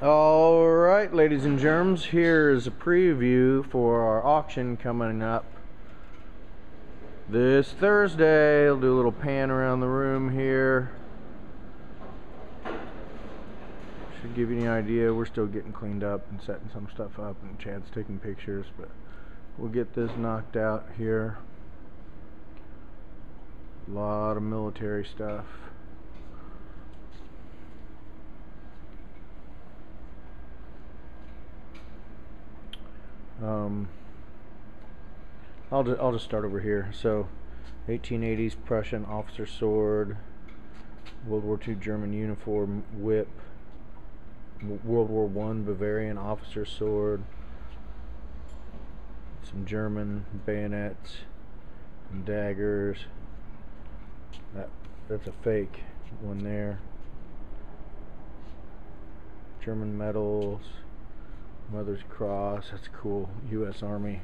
Alright, ladies and germs, here's a preview for our auction coming up this Thursday. I'll do a little pan around the room here. Should give you an idea. We're still getting cleaned up and setting some stuff up, and Chad's taking pictures, but we'll get this knocked out here. A lot of military stuff. I'll just start over here. So 1880s Prussian officer sword, World War II German uniform whip, World War I Bavarian officer sword, some German bayonets and daggers. That's a fake one there. German medals, Mother's Cross, that's cool. U.S. Army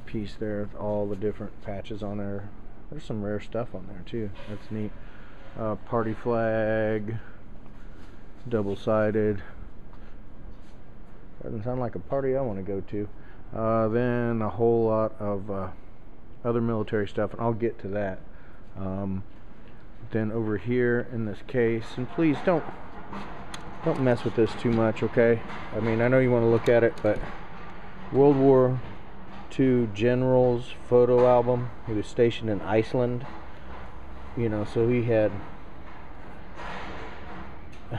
piece there with all the different patches on there. There's some rare stuff on there too. That's neat. Party flag, double-sided. Doesn't sound like a party I want to go to. Then a whole lot of other military stuff, and I'll get to that. Then over here in this case, and please don't mess with this too much, okay? I mean, I know you want to look at it, but World War II General's photo album. He was stationed in Iceland, you know, so he had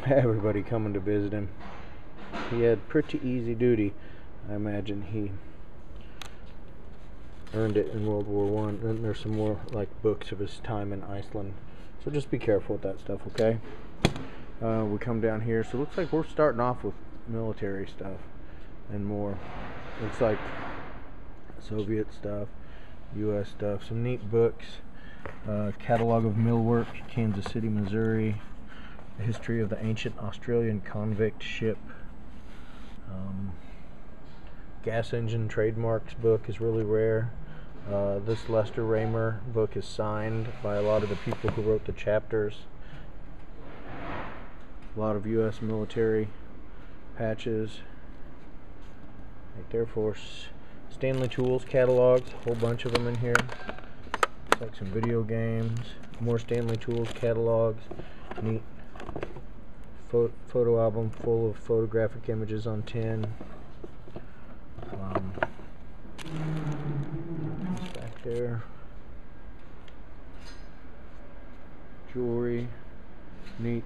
everybody coming to visit him. He had pretty easy duty. I imagine he earned it in World War I. And there's some more like books of his time in Iceland, so just be careful with that stuff, okay? We come down here, so it looks like we're starting off with military stuff and more. Looks like Soviet stuff, U.S. stuff, some neat books, catalog of millwork, Kansas City, Missouri, the history of the ancient Australian convict ship, gas engine trademarks book is really rare. This Lester Raymer book is signed by a lot of the people who wrote the chapters. A lot of U.S. military patches right there for Stanley Tools catalogs, a whole bunch of them in here. Looks like some video games, more Stanley Tools catalogs, neat photo album full of photographic images on tin. Back there, jewelry, neat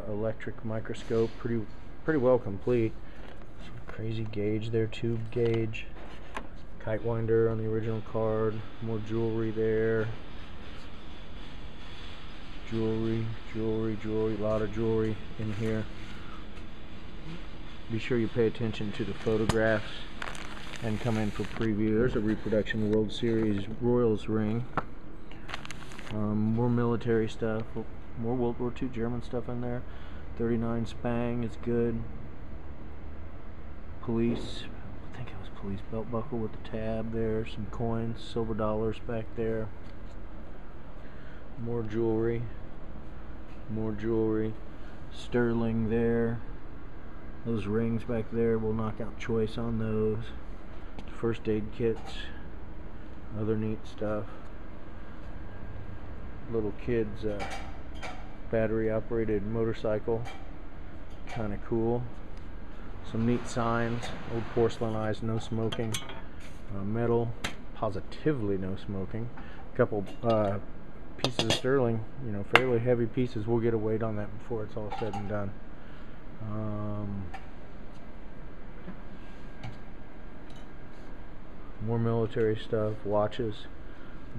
electric microscope, pretty well complete. Some crazy gauge there, tube gauge, kite winder on the original card, more jewelry there, jewelry, a lot of jewelry in here. Be sure you pay attention to the photographs and come in for preview. There's a reproduction World Series Royals ring. More military stuff, more World War II German stuff in there. 39 Spang is good. Police, I think it was police belt buckle with the tab there. Some coins, silver dollars back there. More jewelry. Sterling there. Those rings back there, we'll knock out choice on those. First aid kits, other neat stuff. Little kids battery operated motorcycle, kind of cool. Some neat signs, old porcelainized no smoking, metal, positively no smoking. A couple pieces of sterling, you know, fairly heavy pieces. We'll get a weight on that before it's all said and done. More military stuff, watches,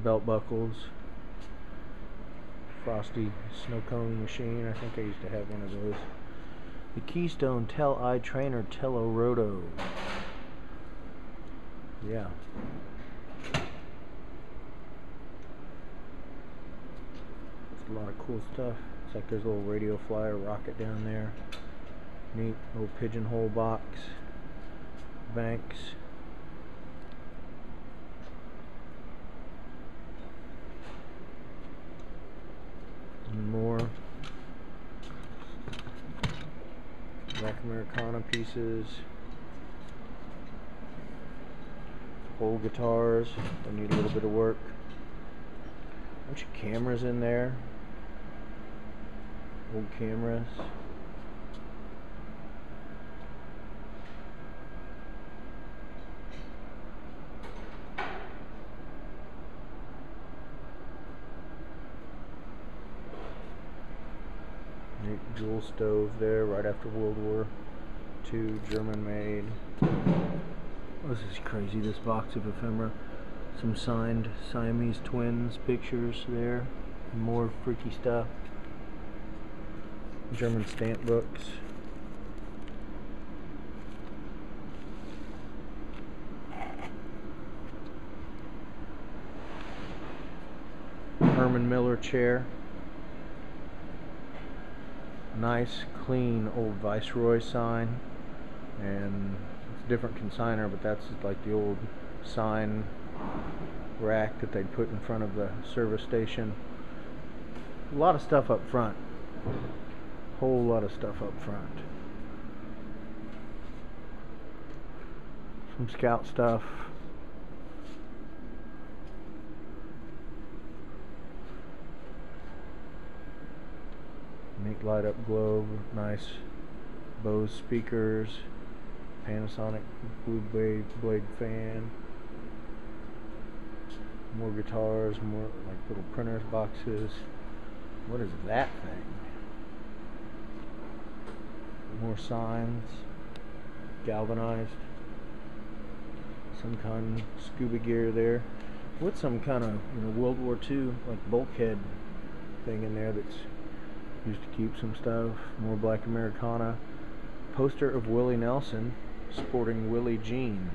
belt buckles, Frosty snow cone machine. I think I used to have one of those. The Keystone Tel-I Trainer Teloroto. Yeah. It's a lot of cool stuff. It's like there's a little radio flyer rocket down there. Neat little pigeonhole box. Banks. And more. Black Americana pieces. Old guitars that need a little bit of work. A bunch of cameras in there. Old cameras. Neat jewel stove there, right after World War II, German made. This is crazy, this box of ephemera. Some signed Siamese twins pictures there. More freaky stuff. German stamp books. Herman Miller chair. Nice, clean old Viceroy sign. And it's a different consigner, but that's like the old sign rack that they'd put in front of the service station. A lot of stuff up front. Whole lot of stuff up front. Some Scout stuff. Neat light up globe. Nice Bose speakers. Panasonic blue blade fan. More guitars, more like little printers boxes. What is that thing? More signs. Galvanized. Some kind of scuba gear there. With some kind of World War II like bulkhead thing in there that's used to keep some stuff. More Black Americana. Poster of Willie Nelson sporting Willie jeans.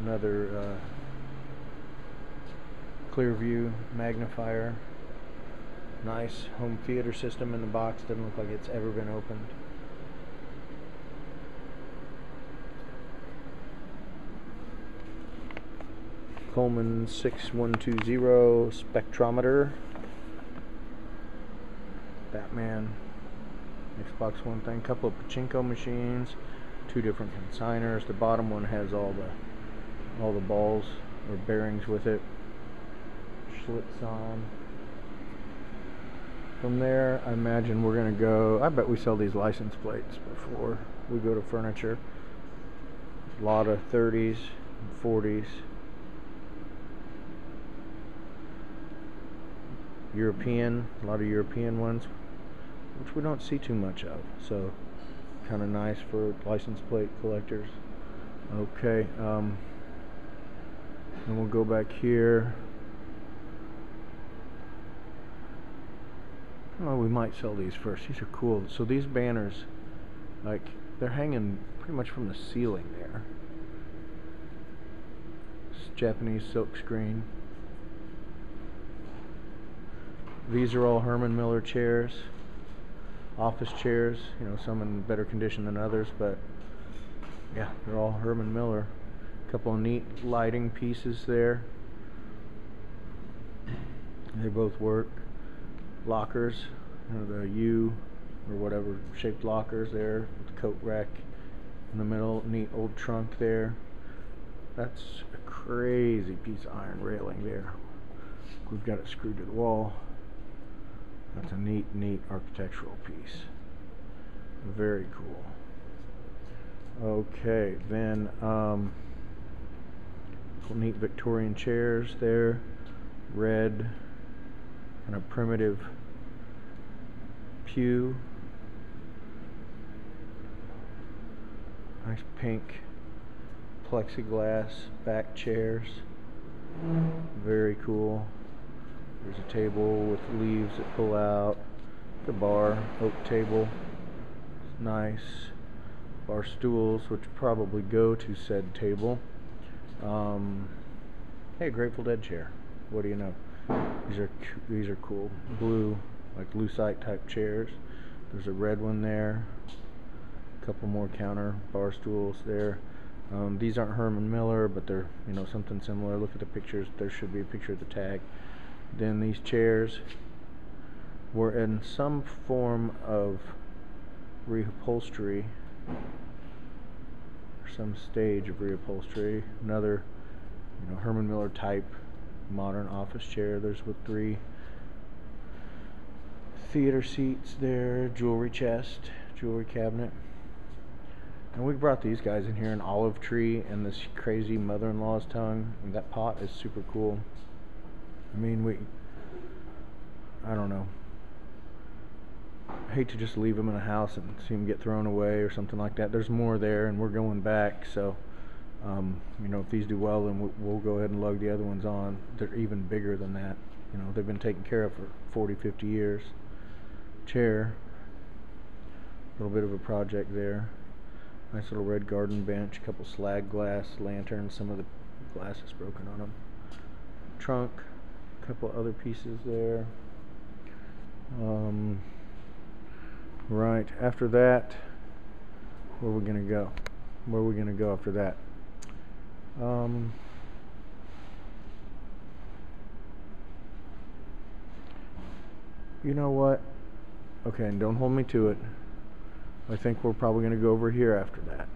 Another Clearview magnifier. Nice home theater system in the box. Doesn't look like it's ever been opened. Coleman 6120 spectrometer. Batman Xbox One thing. Couple of pachinko machines. Two different consigners. The bottom one has all the balls or bearings with it. Schlitz on. From there, I imagine we're gonna go. I bet we sell these license plates before we go to furniture. A lot of 30s and 40s. European, a lot of European ones, which we don't see too much of, so kind of nice for license plate collectors. Okay, then we'll go back here. Oh, we might sell these first. These are cool. So these banners, like, they're hanging pretty much from the ceiling there. It's Japanese silk screen. These are all Herman Miller chairs, office chairs, some in better condition than others, but yeah, they're all Herman Miller. A couple of neat lighting pieces there. They both work. Lockers, the U or whatever shaped lockers there, with the coat rack in the middle. Neat old trunk there. That's a crazy piece of iron railing there. We've got it screwed to the wall. That's a neat architectural piece. Very cool. Okay, then neat Victorian chairs there. Red, kind of primitive pew. Nice pink plexiglass back chairs. Very cool. There's a table with leaves that pull out. The bar, oak table. Nice. Bar stools, which probably go to said table. Hey, Grateful Dead chair. What do you know? These are cool. Blue, like lucite type chairs. There's a red one there. A couple more counter bar stools there. These aren't Herman Miller, but they're something similar. Look at the pictures. There should be a picture of the tag. Then these chairs, we're in some form of reupholstery, or some stage of reupholstery. Another, Herman Miller type modern office chair. There's with 3 theater seats there, jewelry chest, jewelry cabinet. And we brought these guys in here, an olive tree and this crazy mother-in-law's tongue. And that pot is super cool. I mean, I don't know. I hate to just leave them in a house and see them get thrown away or something like that. There's more there, and we're going back. So, if these do well, then we'll go ahead and lug the other ones on. They're even bigger than that. They've been taken care of for 40, 50 years. Chair. A little bit of a project there. Nice little red garden bench, a couple slag glass lanterns, some of the glass is broken on them. Trunk, a couple other pieces there. Right, after that, where are we going to go? Where are we going to go after that? You know what? Okay, and don't hold me to it. I think we're probably going to go over here after that.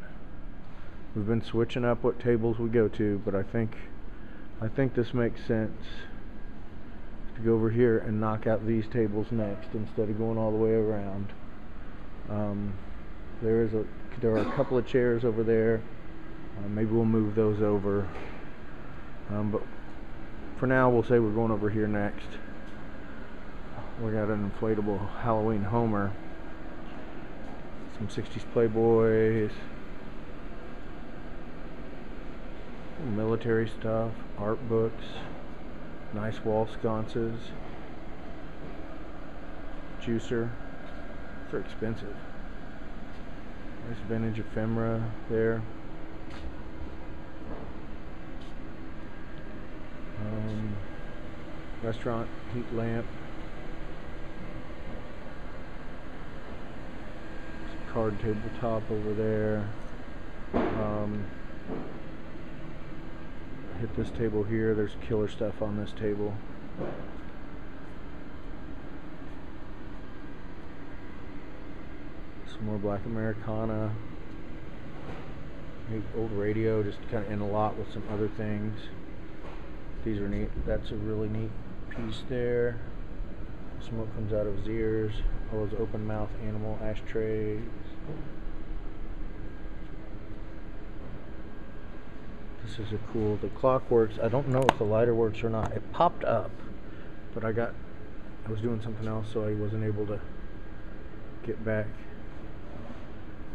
We've been switching up what tables we go to, but I think this makes sense to go over here and knock out these tables next instead of going all the way around. There are a couple of chairs over there. Maybe we'll move those over. But for now, we'll say we're going over here next. We got an inflatable Halloween Homer. Some 60s Playboys. Military stuff. Art books. Nice wall sconces. Juicer. They're expensive. Nice vintage ephemera there. Restaurant heat lamp. Card tabletop over there. Hit this table here. There's killer stuff on this table. Some more black Americana. Old radio, just kind of in a lot with some other things. These are neat. That's a really neat piece there. Smoke comes out of his ears. All those open mouth animal ashtrays. This is a cool, the clock works. I don't know if the lighter works or not. It popped up, but I was doing something else, so I wasn't able to get back,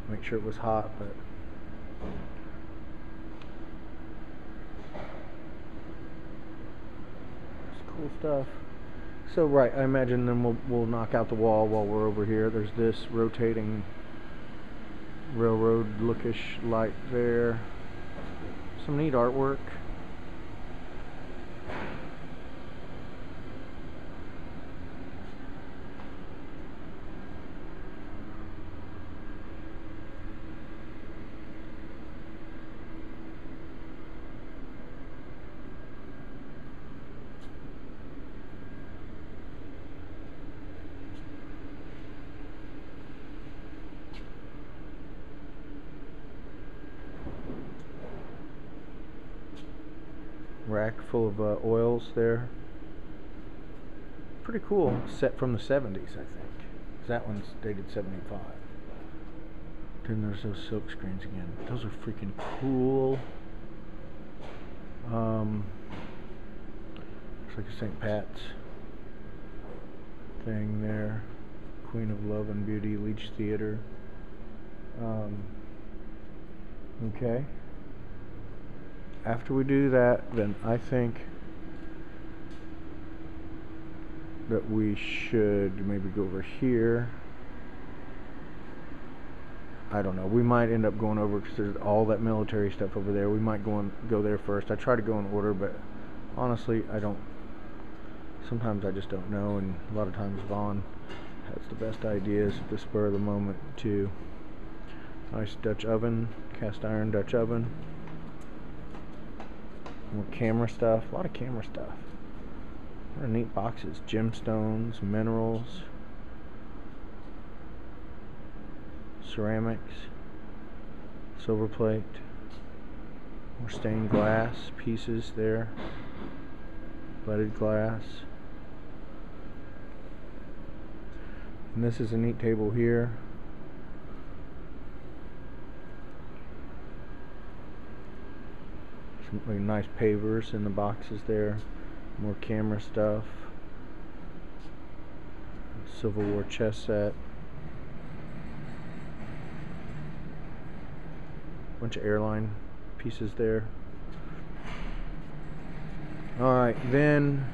make sure it was hot, but it's cool stuff. So right, I imagine then we'll knock out the wall while we're over here. There's this rotating railroad lookish light there. Some neat artwork. Rack full of oils there. Pretty cool. Set from the 70s, I think. That one's dated 75. Then there's those silk screens again. Those are freaking cool. Looks like a St. Pat's thing there. Queen of Love and Beauty, Leech Theater. Okay. After we do that, then I think that we should maybe go over here. I don't know. We might end up going over because there's all that military stuff over there. We might go there first. I try to go in order, but honestly, I don't. Sometimes I just don't know, and a lot of times Vaughn has the best ideas at the spur of the moment too. Nice Dutch oven, cast iron Dutch oven. More camera stuff, a lot of camera stuff. What are neat boxes. Gemstones, minerals, ceramics, silver plate, more stained glass pieces there, leaded glass. And this is a neat table here. Some really nice pavers in the boxes there. More camera stuff. Civil War chess set. Bunch of airline pieces there. Alright, then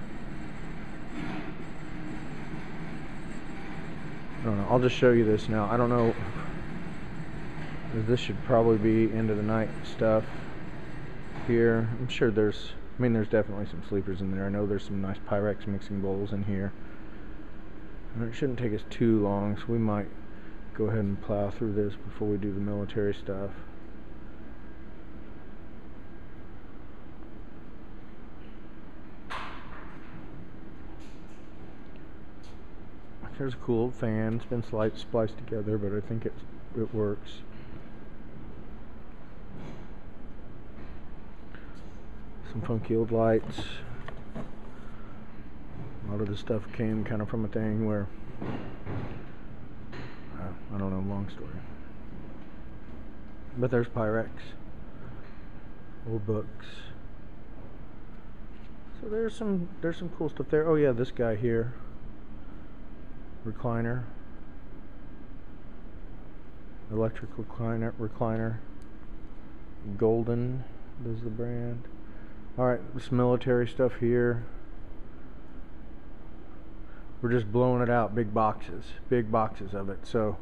I don't know, I'll just show you this now. I don't know, this should probably be end of the night stuff here. I'm sure there's definitely some sleepers in there. I know there's some nice Pyrex mixing bowls in here. And it shouldn't take us too long, so we might go ahead and plow through this before we do the military stuff. There's a cool fan. It's been spliced together, but I think it works. Some funky old lights. A lot of this stuff came kind of from a thing where I don't know, long story. But there's Pyrex, old books. So there's some cool stuff there. Oh yeah, this guy here. Recliner, electric recliner, Golden is the brand. Alright, this military stuff here, we're just blowing it out, big boxes of it. So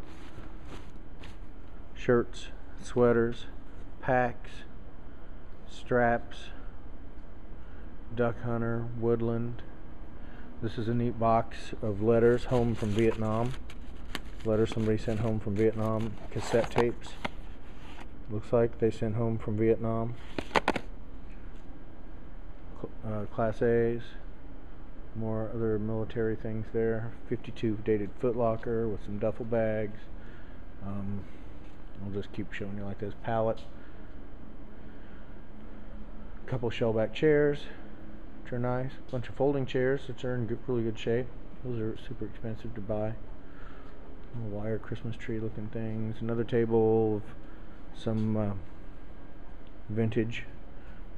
shirts, sweaters, packs, straps, duck hunter, woodland. This is a neat box of letters home from Vietnam. Letters somebody sent home from Vietnam. Cassette tapes. Looks like they sent home from Vietnam. Class A's. More other military things there. 52 dated footlocker with some duffel bags. I'll just keep showing you like this. Pallet. A couple shellback chairs. Are nice. Bunch of folding chairs which are in really good shape. Those are super expensive to buy. Wire Christmas tree looking things. Another table of some vintage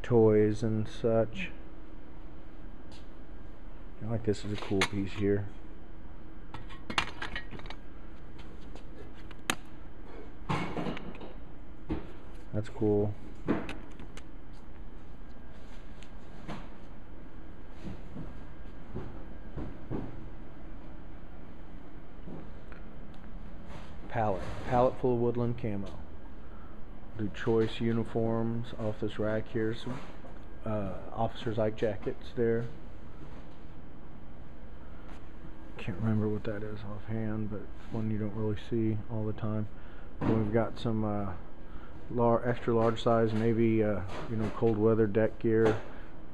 toys and such. I like this is a cool piece here. That's cool. Pallet full of woodland camo. Do choice uniforms off this rack here. Some officers' Ike jackets there. Can't remember what that is offhand, but it's one you don't really see all the time. And we've got some extra large size Navy, cold weather deck gear.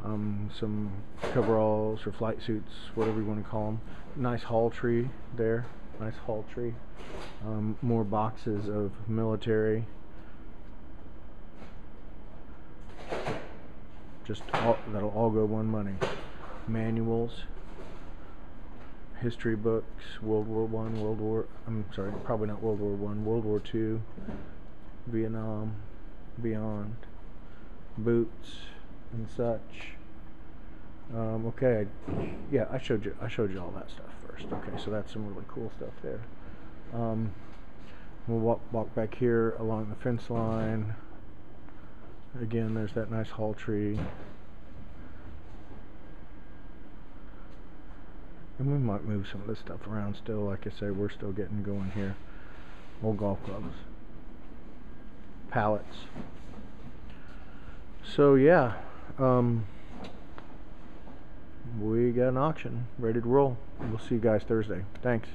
Some coveralls or flight suits, whatever you want to call them. Nice haul tree there. Nice haul tree. More boxes of military. That'll all go one money. Manuals, history books, World War I, probably not World War I, World War II, Vietnam, beyond, boots and such. Okay, yeah, I showed you all that stuff first. Okay, so that's some really cool stuff there. We'll walk back here along the fence line. Again, there's that nice haul tree. And we might move some of this stuff around still. Like I say, we're still getting going here. Old golf clubs. Pallets. So yeah, we got an auction ready to roll. We'll see you guys Thursday. Thanks.